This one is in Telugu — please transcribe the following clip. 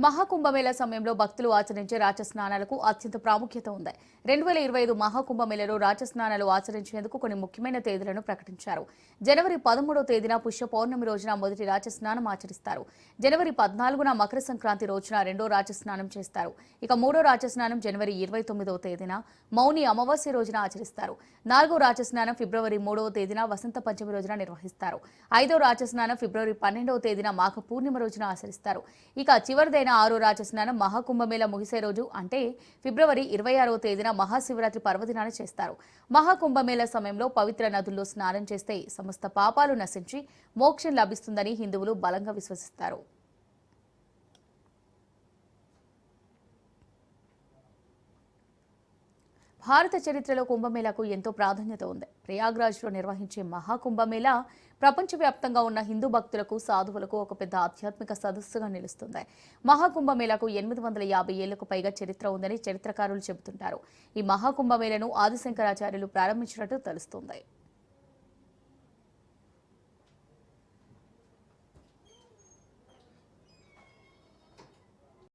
మహాకుంభమేళా సమయంలో భక్తులు ఆచరించే రాజస్నానాలకు అత్యంత ప్రాముఖ్యత ఉంది. 2025 మహాకుంభమేళలో రాజస్నానాలు ఆచరించేందుకు కొన్ని ముఖ్యమైన తేదీలను ప్రకటించారు. జనవరి 13వ తేదీన పుష్య పౌర్ణమి రోజున మొదటి రాజస్నానం ఆచరిస్తారు. జనవరి 14న మకర సంక్రాంతి రోజున రెండో రాజస్నానం చేస్తారు. ఇక మూడో రాజస్నానం జనవరి 29వ తేదీన మౌని అమావాస్య రోజున ఆచరిస్తారు. నాలుగో రాజస్నానం ఫిబ్రవరి 3వ తేదీన వసంత పంచమి రోజున నిర్వహిస్తారు. ఐదో రాజస్నానం ఫిబ్రవరి 12వ తేదీన మాఘ పూర్ణిమ రోజున ఆచరిస్తారు. ఇక చివరిదైన ఆరో రాజస్నానం మహాకుంభమేళ ముగిసే రోజు అంటే ఫిబ్రవరి 26వ తేదీన మహాశివరాత్రి పర్వదినాన్ని చేస్తారు. మహాకుంభమేళ సమయంలో పవిత్ర నదుల్లో స్నానం చేస్తే సమస్త పాపాలు నశించి మోక్షం లభిస్తుందని హిందువులు బలంగా విశ్వసిస్తారు. భారత చరిత్రలో కుంభమేళాకు ఎంతో ప్రాధాన్యత ఉంది. ప్రయాగ్రాజ్లో నిర్వహించే మహాకుంభమేళా ప్రపంచవ్యాప్తంగా ఉన్న హిందూ భక్తులకు, సాధువులకు ఒక పెద్ద ఆధ్యాత్మిక సదస్సుగా నిలుస్తుంది. మహాకుంభమేళాకు 850 ఏళ్లకు పైగా చరిత్ర ఉందని చరిత్రకారులు చెబుతుంటారు. ఈ మహాకుంభమేళను ఆదిశంకరాచార్యులు ప్రారంభించినట్టు తెలుస్తుంది.